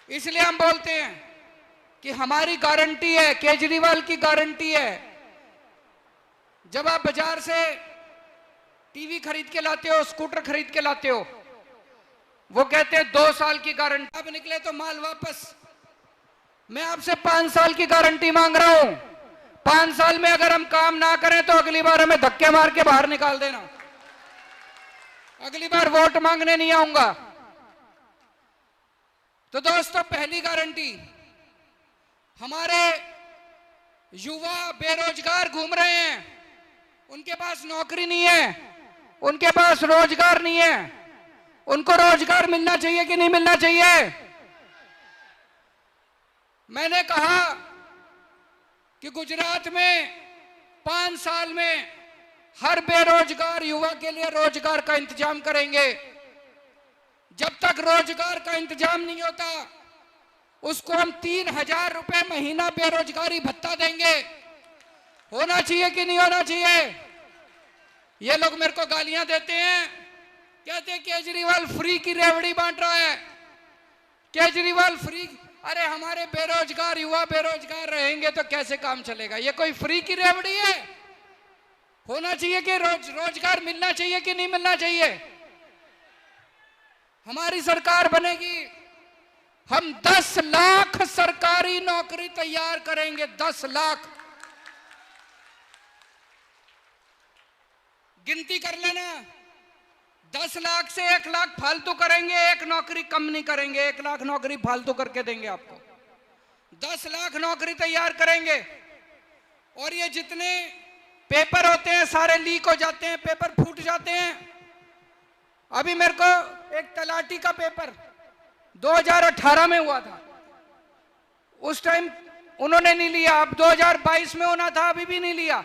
इसलिए हम बोलते हैं कि हमारी गारंटी है, केजरीवाल की गारंटी है। जब आप बाजार से टीवी खरीद के लाते हो, स्कूटर खरीद के लाते हो, वो कहते हैं 2 साल की गारंटी, अब निकले तो माल वापस। मैं आपसे 5 साल की गारंटी मांग रहा हूं। 5 साल में अगर हम काम ना करें तो अगली बार हमें धक्के मार के बाहर निकाल देना। अगली बार वोट मांगने नहीं आऊंगा। तो दोस्तों, पहली गारंटी, हमारे युवा बेरोजगार घूम रहे हैं, उनके पास नौकरी नहीं है, उनके पास रोजगार नहीं है। उनको रोजगार मिलना चाहिए कि नहीं मिलना चाहिए? मैंने कहा कि गुजरात में 5 साल में हर बेरोजगार युवा के लिए रोजगार का इंतजाम करेंगे। जब तक रोजगार का इंतजाम नहीं होता, उसको हम 3,000 रुपए महीना बेरोजगारी भत्ता देंगे। होना चाहिए कि नहीं होना चाहिए? ये लोग मेरे को गालियां देते हैं, कहते हैं केजरीवाल फ्री की रेवड़ी बांट रहा है, केजरीवाल फ्री। अरे हमारे बेरोजगार युवा बेरोजगार रहेंगे तो कैसे काम चलेगा? ये कोई फ्री की रेवड़ी है? होना चाहिए कि रोजगार मिलना चाहिए कि नहीं मिलना चाहिए? हमारी सरकार बनेगी, हम 10 लाख सरकारी नौकरी तैयार करेंगे। 10 लाख। गिनती कर लेना, 10 लाख से 1 लाख फालतू करेंगे, 1 नौकरी कम नहीं करेंगे। 1 लाख नौकरी फालतू करके देंगे आपको। 10 लाख नौकरी तैयार करेंगे। और ये जितने पेपर होते हैं सारे लीक हो जाते हैं, पेपर फूट जाते हैं। अभी मेरे को एक तलाटी का पेपर 2018 में हुआ था, उस टाइम उन्होंने नहीं लिया। अब 2022 में होना था, अभी भी नहीं लिया।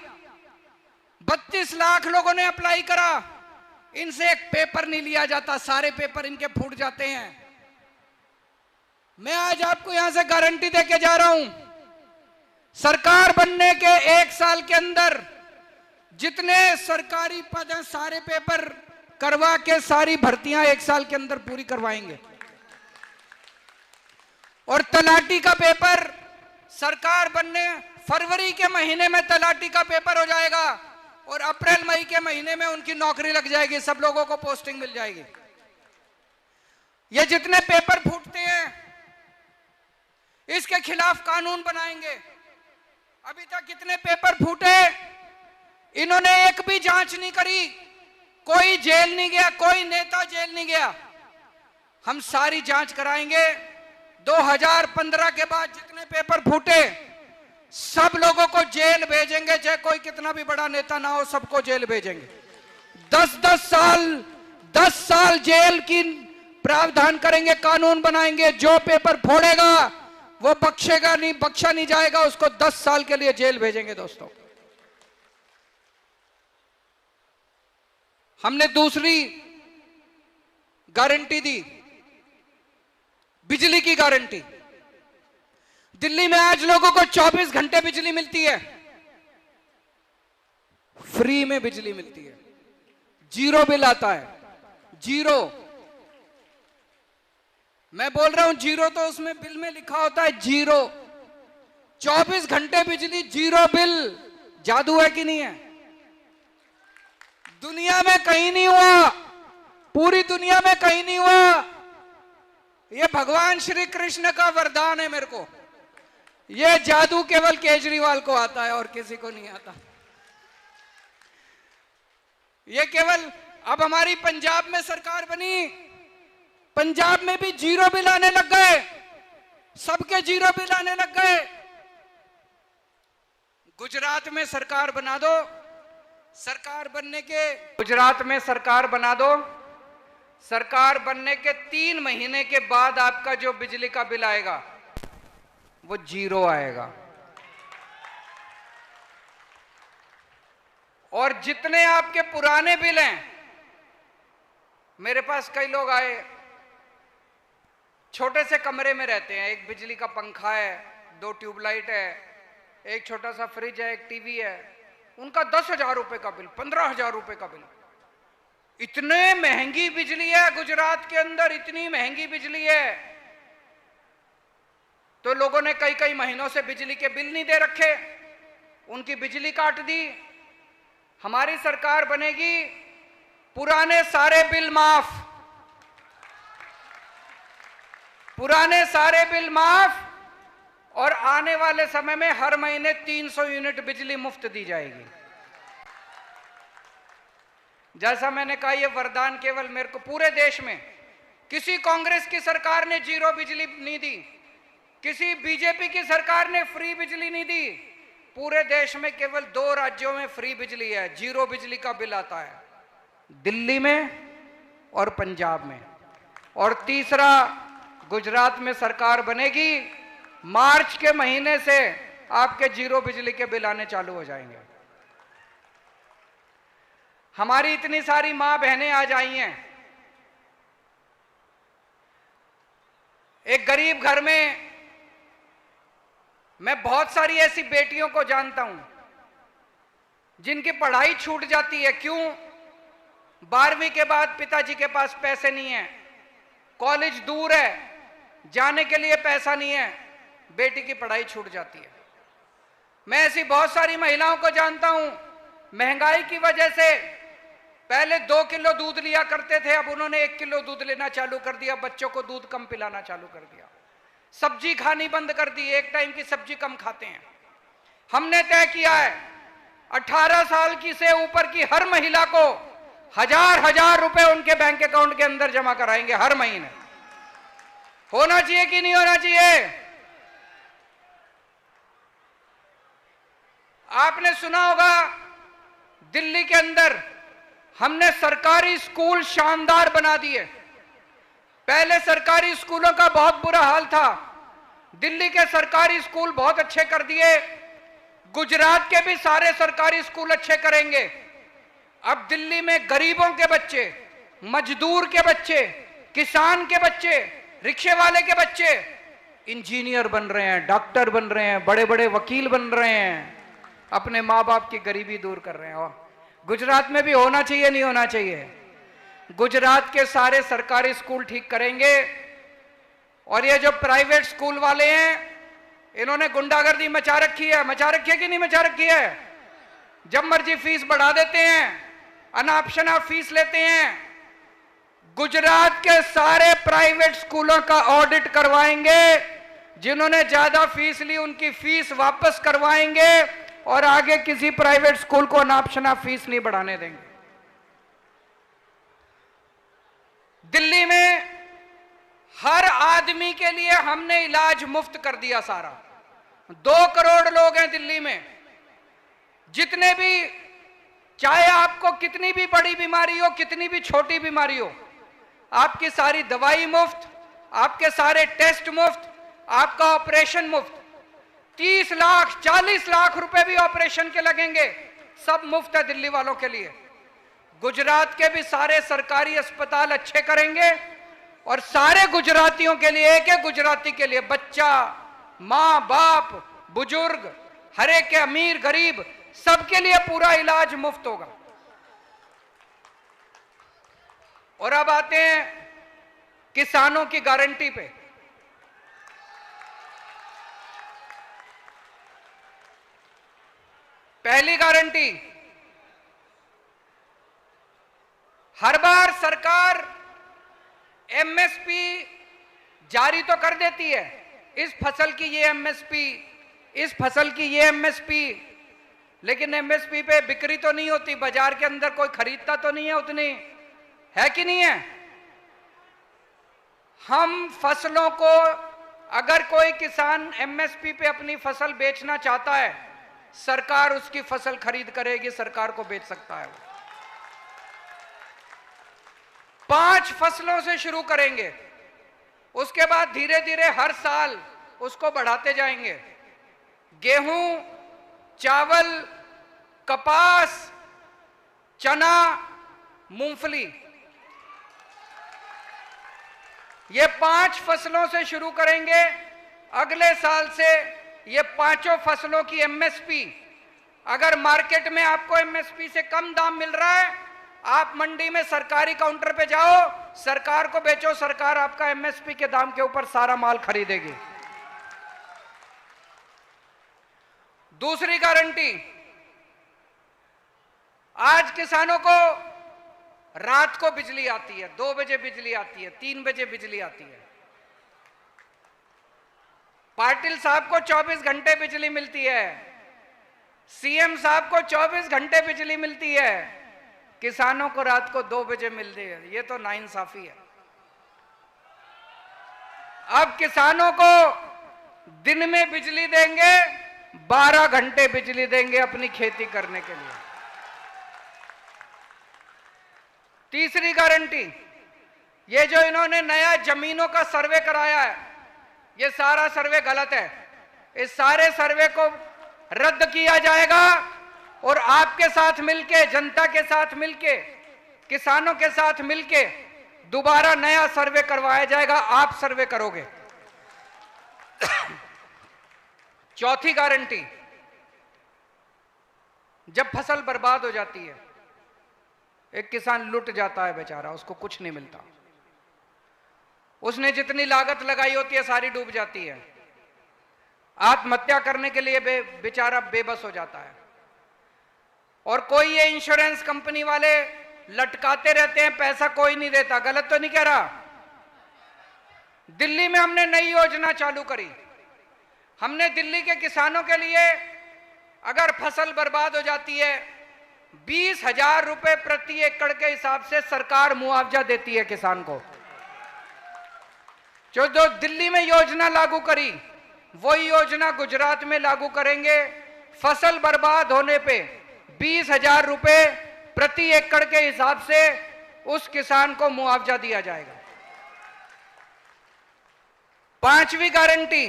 32 लाख लोगों ने अप्लाई करा, इनसे एक पेपर नहीं लिया जाता, सारे पेपर इनके फूट जाते हैं। मैं आज आपको यहां से गारंटी देके जा रहा हूं, सरकार बनने के 1 साल के अंदर जितने सरकारी पद हैं सारे पेपर करवा के सारी भर्तियां 1 साल के अंदर पूरी करवाएंगे। और तलाटी का पेपर सरकार बनने फरवरी के महीने में तलाटी का पेपर हो जाएगा और अप्रैल मई के महीने में उनकी नौकरी लग जाएगी, सब लोगों को पोस्टिंग मिल जाएगी। ये जितने पेपर फूटते हैं इसके खिलाफ कानून बनाएंगे। अभी तक कितने पेपर फूटे, इन्होंने एक भी जांच नहीं करी, कोई जेल नहीं गया, कोई नेता जेल नहीं गया। हम सारी जांच कराएंगे। 2015 के बाद जितने पेपर फूटे सब लोगों को जेल भेजेंगे, चाहे कोई कितना भी बड़ा नेता ना हो, सबको जेल भेजेंगे। 10 साल जेल की प्रावधान करेंगे, कानून बनाएंगे। जो पेपर फोड़ेगा वो बख्शेगा नहीं, बख्शा नहीं जाएगा, उसको 10 साल के लिए जेल भेजेंगे। दोस्तों, हमने दूसरी गारंटी दी, बिजली की गारंटी। दिल्ली में आज लोगों को 24 घंटे बिजली मिलती है, फ्री में बिजली मिलती है, जीरो बिल आता है। जीरो, मैं बोल रहा हूं जीरो, तो उसमें बिल में लिखा होता है जीरो। 24 घंटे बिजली, जीरो बिल। जादू है कि नहीं है? दुनिया में कहीं नहीं हुआ, पूरी दुनिया में कहीं नहीं हुआ। ये भगवान श्री कृष्ण का वरदान है मेरे को। ये जादू केवल केजरीवाल को आता है और किसी को नहीं आता। ये केवल, अब हमारी पंजाब में सरकार बनी, पंजाब में भी जीरो बिल आने लग गए, सबके जीरो बिल आने लग गए। गुजरात में सरकार बना दो, सरकार बनने के, गुजरात में सरकार बना दो, सरकार बनने के 3 महीने के बाद आपका जो बिजली का बिल आएगा वो जीरो आएगा। और जितने आपके पुराने बिल हैं, मेरे पास कई लोग आए, छोटे से कमरे में रहते हैं, एक बिजली का पंखा है, 2 ट्यूबलाइट है, एक छोटा सा फ्रिज है, एक टीवी है, उनका 10,000 रुपए का बिल, 15,000 रुपए का बिल। इतने महंगी बिजली है गुजरात के अंदर, इतनी महंगी बिजली है तो लोगों ने कई कई महीनों से बिजली के बिल नहीं दे रखे, उनकी बिजली काट दी। हमारी सरकार बनेगी, पुराने सारे बिल माफ, पुराने सारे बिल माफ, और आने वाले समय में हर महीने 300 यूनिट बिजली मुफ्त दी जाएगी। जैसा मैंने कहा, यह वरदान केवल मेरे को, पूरे देश में किसी कांग्रेस की सरकार ने जीरो बिजली नहीं दी, किसी बीजेपी की सरकार ने फ्री बिजली नहीं दी। पूरे देश में केवल 2 राज्यों में फ्री बिजली है, जीरो बिजली का बिल आता है, दिल्ली में और पंजाब में। और तीसरा, गुजरात में सरकार बनेगी, मार्च के महीने से आपके जीरो बिजली के बिल आने चालू हो जाएंगे। हमारी इतनी सारी मां बहनें आज आई हैं। एक गरीब घर में मैं बहुत सारी ऐसी बेटियों को जानता हूं जिनकी पढ़ाई छूट जाती है। क्यों? 12वीं के बाद पिताजी के पास पैसे नहीं है, कॉलेज दूर है, जाने के लिए पैसा नहीं है, बेटी की पढ़ाई छूट जाती है। मैं ऐसी बहुत सारी महिलाओं को जानता हूं, महंगाई की वजह से पहले 2 किलो दूध लिया करते थे, अब उन्होंने 1 किलो दूध लेना चालू कर दिया, बच्चों को दूध कम पिलाना चालू कर दिया, सब्जी खानी बंद कर दी, एक टाइम की सब्जी कम खाते हैं। हमने तय किया है 18 साल की से ऊपर की हर महिला को 1000 रुपए उनके बैंक अकाउंट के अंदर जमा कराएंगे हर महीने। होना चाहिए कि नहीं होना चाहिए? आपने सुना होगा, दिल्ली के अंदर हमने सरकारी स्कूल शानदार बना दिए। पहले सरकारी स्कूलों का बहुत बुरा हाल था, दिल्ली के सरकारी स्कूल बहुत अच्छे कर दिए। गुजरात के भी सारे सरकारी स्कूल अच्छे करेंगे। अब दिल्ली में गरीबों के बच्चे, मजदूर के बच्चे, किसान के बच्चे, रिक्शे वाले के बच्चे इंजीनियर बन रहे हैं, डॉक्टर बन रहे हैं, बड़े बड़े वकील बन रहे हैं, अपने माँ बाप की गरीबी दूर कर रहे हैं। और गुजरात में भी होना चाहिए, नहीं होना चाहिए? गुजरात के सारे सरकारी स्कूल ठीक करेंगे। और ये जो प्राइवेट स्कूल वाले हैं, इन्होंने गुंडागर्दी मचा रखी है। मचा रखी है कि नहीं मचा रखी है? जब मर्जी फीस बढ़ा देते हैं, अनापशना फीस लेते हैं। गुजरात के सारे प्राइवेट स्कूलों का ऑडिट करवाएंगे, जिन्होंने ज्यादा फीस ली उनकी फीस वापस करवाएंगे, और आगे किसी प्राइवेट स्कूल को अनापशना फीस नहीं बढ़ाने देंगे। दिल्ली में हर आदमी के लिए हमने इलाज मुफ्त कर दिया सारा। 2 करोड़ लोग हैं दिल्ली में, जितने भी, चाहे आपको कितनी भी बड़ी बीमारी हो, कितनी भी छोटी बीमारी हो, आपकी सारी दवाई मुफ्त, आपके सारे टेस्ट मुफ्त, आपका ऑपरेशन मुफ्त। 30 लाख 40 लाख रुपए भी ऑपरेशन के लगेंगे, सब मुफ्त है दिल्ली वालों के लिए। गुजरात के भी सारे सरकारी अस्पताल अच्छे करेंगे, और सारे गुजरातियों के लिए, एक एक गुजराती के लिए, बच्चा, मां बाप, बुजुर्ग, हर एक के, अमीर गरीब, सबके लिए पूरा इलाज मुफ्त होगा। और अब आते हैं किसानों की गारंटी पे। पहली गारंटी, हर बार सरकार एमएसपी जारी तो कर देती है, इस फसल की ये एमएसपी, इस फसल की ये एमएसपी, लेकिन एमएसपी पे बिक्री तो नहीं होती, बाजार के अंदर कोई खरीदता तो नहीं है उतनी, है कि नहीं है? हम फसलों को, अगर कोई किसान एमएसपी पे अपनी फसल बेचना चाहता है, सरकार उसकी फसल खरीद करेगी, सरकार को बेच सकता है वो। 5 फसलों से शुरू करेंगे, उसके बाद धीरे धीरे हर साल उसको बढ़ाते जाएंगे। गेहूं, चावल, कपास, चना, मूंगफली, ये 5 फसलों से शुरू करेंगे। अगले साल से ये 5 फसलों की एमएसपी, अगर मार्केट में आपको एमएसपी से कम दाम मिल रहा है, आप मंडी में सरकारी काउंटर पे जाओ, सरकार को बेचो, सरकार आपका एमएसपी के दाम के ऊपर सारा माल खरीदेगी। दूसरी गारंटी, आज किसानों को रात को बिजली आती है, 2 बजे बिजली आती है, 3 बजे बिजली आती है। पाटिल साहब को 24 घंटे बिजली मिलती है, सीएम साहब को 24 घंटे बिजली मिलती है, किसानों को रात को 2 बजे मिलती है। ये तो नाइंसाफी है। अब किसानों को दिन में बिजली देंगे, 12 घंटे बिजली देंगे अपनी खेती करने के लिए। तीसरी गारंटी, ये जो इन्होंने नया जमीनों का सर्वे कराया है, ये सारा सर्वे गलत है। इस सारे सर्वे को रद्द किया जाएगा और आपके साथ मिलके, जनता के साथ मिलके, किसानों के साथ मिलके दोबारा नया सर्वे करवाया जाएगा। आप सर्वे करोगे। चौथी गारंटी, जब फसल बर्बाद हो जाती है, एक किसान लुट जाता है बेचारा, उसको कुछ नहीं मिलता, उसने जितनी लागत लगाई होती है सारी डूब जाती है, आत्महत्या करने के लिए बेचारा बेबस हो जाता है। और कोई ये इंश्योरेंस कंपनी वाले लटकाते रहते हैं, पैसा कोई नहीं देता। गलत तो नहीं कह रहा? दिल्ली में हमने नई योजना चालू करी। हमने दिल्ली के किसानों के लिए अगर फसल बर्बाद हो जाती है, 20,000 रुपए प्रति एकड़ के हिसाब से सरकार मुआवजा देती है किसान को। जो दिल्ली में योजना लागू करी, वही योजना गुजरात में लागू करेंगे। फसल बर्बाद होने पे 20,000 रुपए प्रति एकड़ के हिसाब से उस किसान को मुआवजा दिया जाएगा। पांचवी गारंटी,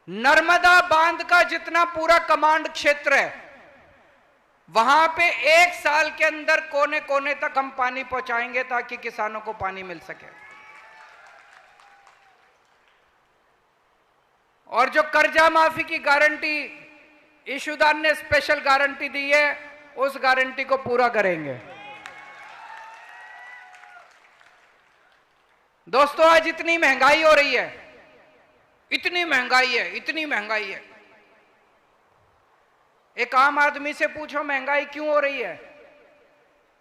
नर्मदा बांध का जितना पूरा कमांड क्षेत्र है, वहां पे 1 साल के अंदर कोने कोने तक हम पानी पहुंचाएंगे ताकि किसानों को पानी मिल सके। और जो कर्जा माफी की गारंटी इशूदार ने स्पेशल गारंटी दी है, उस गारंटी को पूरा करेंगे। दोस्तों, आज इतनी महंगाई हो रही है, इतनी महंगाई है, इतनी महंगाई है। एक आम आदमी से पूछो महंगाई क्यों हो रही है,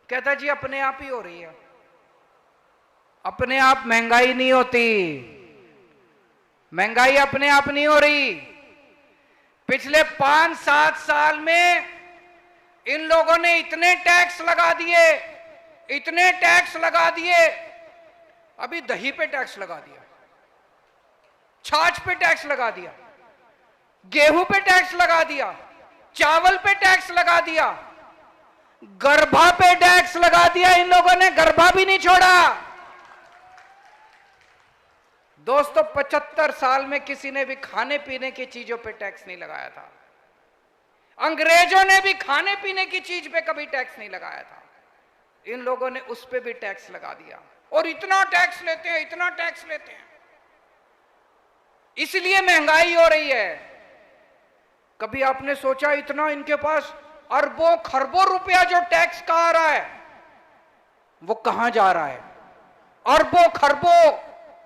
कहता जी अपने आप ही हो रही है। अपने आप महंगाई नहीं होती, महंगाई अपने आप नहीं हो रही। पिछले 5-7 साल में इन लोगों ने इतने टैक्स लगा दिए, इतने टैक्स लगा दिए। अभी दही पे टैक्स लगा दिया, छाछ पे टैक्स लगा दिया, गेहूं पे टैक्स लगा दिया, चावल पे टैक्स लगा दिया, गर्भा पे टैक्स लगा दिया। इन लोगों ने गर्भा भी नहीं छोड़ा। दोस्तों, 75 साल में किसी ने भी खाने पीने की चीजों पे टैक्स नहीं लगाया था। अंग्रेजों ने भी खाने पीने की चीज पे कभी टैक्स नहीं लगाया था। इन लोगों ने उस पे भी टैक्स लगा दिया और इतना टैक्स लेते हैं, इतना टैक्स लेते हैं। इसलिए महंगाई हो रही है। कभी आपने सोचा इतना इनके पास अरबों खरबों रुपया जो टैक्स का आ रहा है, वो कहां जा रहा है? अरबों खरबों,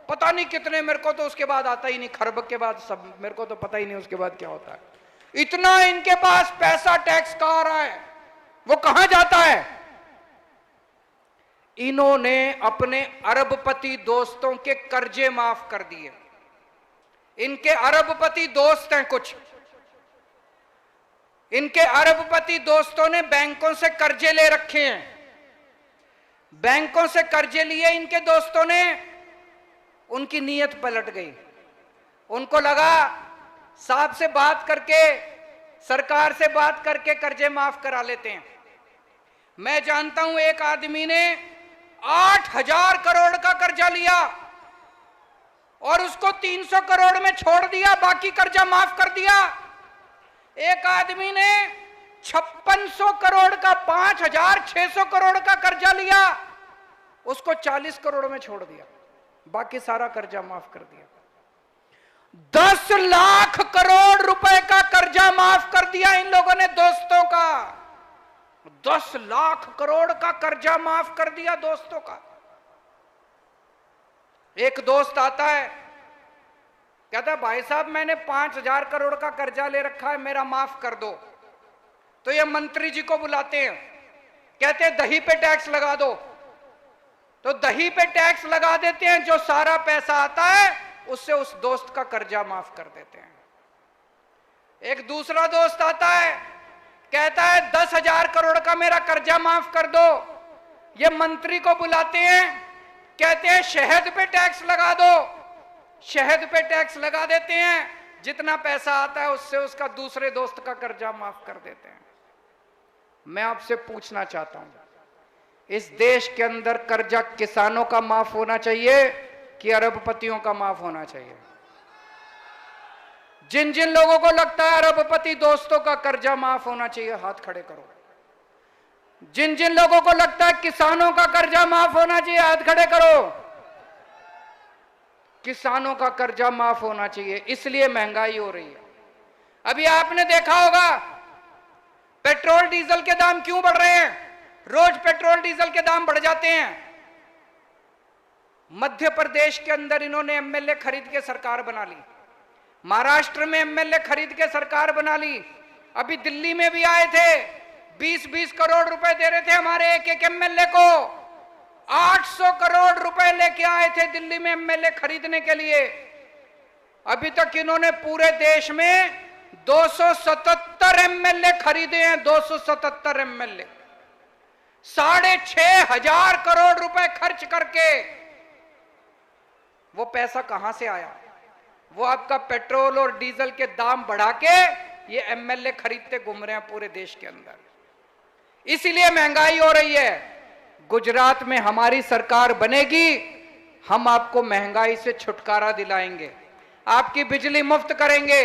पता नहीं कितने, मेरे को तो उसके बाद आता ही नहीं। खरब के बाद सब मेरे को तो पता ही नहीं उसके बाद क्या होता है। इतना इनके पास पैसा टैक्स का आ रहा है, वो कहां जाता है? इन्होंने अपने अरबपति दोस्तों के कर्जे माफ कर दिए। इनके अरबपति दोस्त हैं कुछ, इनके अरबपति दोस्तों ने बैंकों से कर्जे ले रखे हैं। बैंकों से कर्जे लिए इनके दोस्तों ने, उनकी नीयत पलट गई। उनको लगा साहब से बात करके, सरकार से बात करके कर्जे माफ करा लेते हैं। मैं जानता हूं एक आदमी ने 8,000 करोड़ का कर्जा लिया और उसको 300 करोड़ में छोड़ दिया, बाकी कर्जा माफ कर दिया। एक आदमी ने 5600 करोड़ का 5,600 करोड़ का कर्जा लिया, उसको 40 करोड़ में छोड़ दिया, बाकी सारा कर्जा माफ कर दिया। 10 लाख करोड़ रुपए का कर्जा माफ कर दिया इन लोगों ने दोस्तों का। 10 लाख करोड़ का कर्जा माफ कर दिया दोस्तों का। एक दोस्त आता है, कहता भाई साहब मैंने 5,000 करोड़ का कर्जा ले रखा है, मेरा माफ कर दो। तो ये मंत्री जी को बुलाते हैं, कहते हैं दही पे टैक्स लगा दो। तो दही पे टैक्स लगा देते हैं, जो सारा पैसा आता है उससे उस दोस्त का कर्जा माफ कर देते हैं। एक दूसरा दोस्त आता है, कहता है 10,000 करोड़ का मेरा कर्जा माफ कर दो। ये मंत्री को बुलाते हैं, कहते हैं शहद पे टैक्स लगा दो। शहद पे टैक्स लगा देते हैं, जितना पैसा आता है उससे उसका दूसरे दोस्त का कर्जा माफ कर देते हैं। मैं आपसे पूछना चाहता हूं, इस देश के अंदर कर्जा किसानों का माफ होना चाहिए कि अरबपतियों का माफ होना चाहिए? जिन जिन लोगों को लगता है अरबपति दोस्तों का कर्जा माफ होना चाहिए, हाथ खड़े करो। जिन जिन लोगों को लगता है किसानों का कर्जा माफ होना चाहिए, हाथ खड़े करो। किसानों का कर्जा माफ होना चाहिए, इसलिए महंगाई हो रही है। अभी आपने देखा होगा पेट्रोल डीजल के दाम क्यों बढ़ रहे हैं? रोज पेट्रोल डीजल के दाम बढ़ जाते हैं। मध्य प्रदेश के अंदर इन्होंने एमएलए खरीद के सरकार बना ली, महाराष्ट्र में एमएलए खरीद के सरकार बना ली, अभी दिल्ली में भी आए थे, 20-20 करोड़ रुपए दे रहे थे हमारे एक एक एमएलए को। 800 करोड़ रुपए लेके आए थे दिल्ली में एमएलए खरीदने के लिए। अभी तक इन्होंने पूरे देश में 277 एमएलए खरीदे हैं, 277 एमएलए, 6,500 करोड़ रुपए खर्च करके। वो पैसा कहां से आया? वो आपका पेट्रोल और डीजल के दाम बढ़ा के ये एमएलए खरीदते घूम रहे हैं पूरे देश के अंदर। इसीलिए महंगाई हो रही है। गुजरात में हमारी सरकार बनेगी, हम आपको महंगाई से छुटकारा दिलाएंगे, आपकी बिजली मुफ्त करेंगे,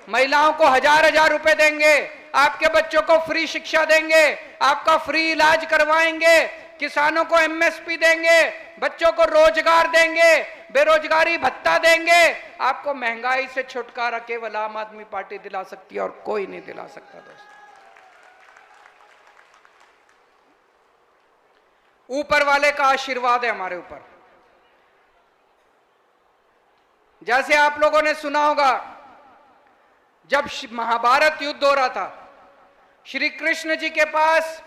महिलाओं को 1,000 रुपए देंगे, आपके बच्चों को फ्री शिक्षा देंगे, आपका फ्री इलाज करवाएंगे, किसानों को एमएसपी देंगे, बच्चों को रोजगार देंगे, बेरोजगारी भत्ता देंगे। आपको महंगाई से छुटकारा केवल आम आदमी पार्टी दिला सकती है और कोई नहीं दिला सकता। दोस्तों, ऊपर वाले का आशीर्वाद है हमारे ऊपर। जैसे आप लोगों ने सुना होगा, जब महाभारत युद्ध हो रहा था, श्री कृष्ण जी के पास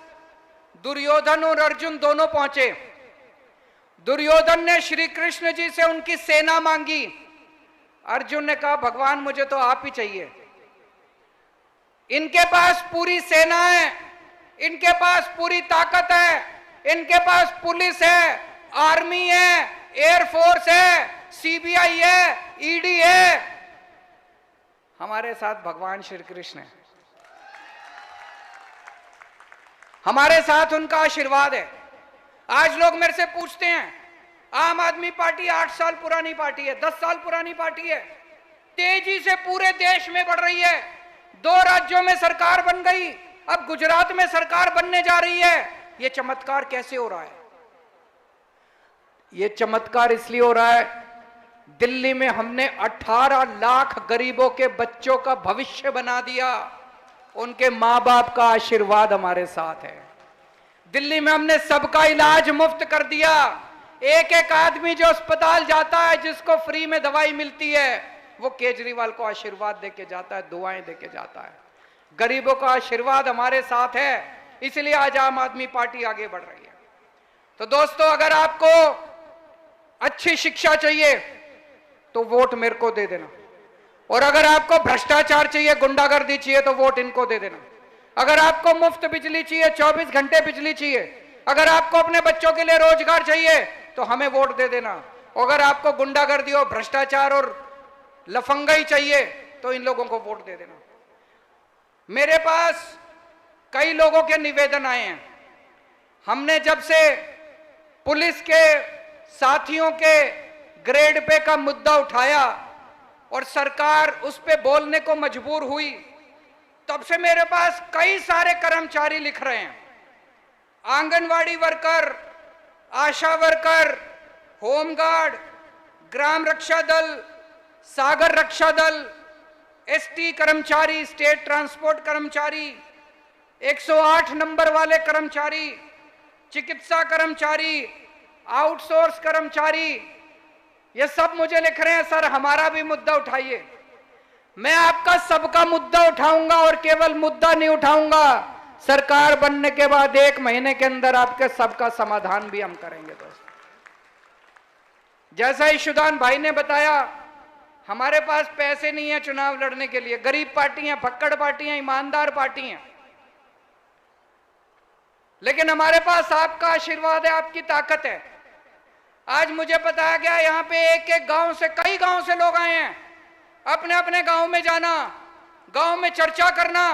दुर्योधन और अर्जुन दोनों पहुंचे। दुर्योधन ने श्री कृष्ण जी से उनकी सेना मांगी। अर्जुन ने कहा भगवान मुझे तो आप ही चाहिए। इनके पास पूरी सेना है, इनके पास पूरी ताकत है, इनके पास पुलिस है, आर्मी है, एयरफोर्स है, सीबीआई है, ईडी है। हमारे साथ भगवान श्री कृष्ण है, हमारे साथ उनका आशीर्वाद है। आज लोग मेरे से पूछते हैं, आम आदमी पार्टी 8 साल पुरानी पार्टी है, 10 साल पुरानी पार्टी है, तेजी से पूरे देश में बढ़ रही है, 2 राज्यों में सरकार बन गई, अब गुजरात में सरकार बनने जा रही है। ये चमत्कार कैसे हो रहा है? ये चमत्कार इसलिए हो रहा है, दिल्ली में हमने 18 लाख गरीबों के बच्चों का भविष्य बना दिया, उनके मां बाप का आशीर्वाद हमारे साथ है। दिल्ली में हमने सबका इलाज मुफ्त कर दिया। एक एक आदमी जो अस्पताल जाता है, जिसको फ्री में दवाई मिलती है, वो केजरीवाल को आशीर्वाद देके जाता है, दुआएं देके जाता है। गरीबों का आशीर्वाद हमारे साथ है, इसलिए आज आम आदमी पार्टी आगे बढ़ रही है। तो दोस्तों, अगर आपको अच्छी शिक्षा चाहिए तो वोट मेरे को दे देना, और अगर आपको भ्रष्टाचार चाहिए, गुंडागर्दी चाहिए, तो वोट इनको दे देना। अगर आपको मुफ्त बिजली चाहिए, 24 घंटे बिजली चाहिए, अगर आपको अपने बच्चों के लिए रोजगार चाहिए, तो हमें वोट दे देना। अगर आपको गुंडागर्दी और भ्रष्टाचार और लफंगाई चाहिए, तो इन लोगों को वोट दे देना। मेरे पास कई लोगों के निवेदन आए हैं। हमने जब से पुलिस के साथियों के ग्रेड पे का मुद्दा उठाया और सरकार उस पे बोलने को मजबूर हुई, तब से मेरे पास कई सारे कर्मचारी लिख रहे हैं, आंगनवाड़ी वर्कर, आशा वर्कर, होमगार्ड, ग्राम रक्षा दल, सागर रक्षा दल, एसटी कर्मचारी, स्टेट ट्रांसपोर्ट कर्मचारी, 108 नंबर वाले कर्मचारी, चिकित्सा कर्मचारी, आउटसोर्स कर्मचारी, ये सब मुझे लिख रहे हैं सर हमारा भी मुद्दा उठाइए। मैं आपका सबका मुद्दा उठाऊंगा और केवल मुद्दा नहीं उठाऊंगा, सरकार बनने के बाद 1 महीने के अंदर आपके सबका समाधान भी हम करेंगे दोस्तों। जैसा ईशुदान भाई ने बताया, हमारे पास पैसे नहीं है चुनाव लड़ने के लिए, गरीब पार्टी हैं, फक्कड़ पार्टी हैं, ईमानदार पार्टी हैं, लेकिन हमारे पास आपका आशीर्वाद है, आपकी ताकत है। आज मुझे बताया गया यहां पे एक एक गांव से, कई गांव से लोग आए हैं, अपने अपने गांव में जाना, गांव में चर्चा करना,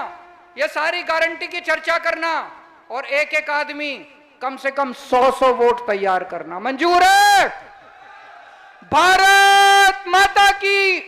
ये सारी गारंटी की चर्चा करना और एक एक आदमी कम से कम 100 वोट तैयार करना। मंजूर है? भारत माता की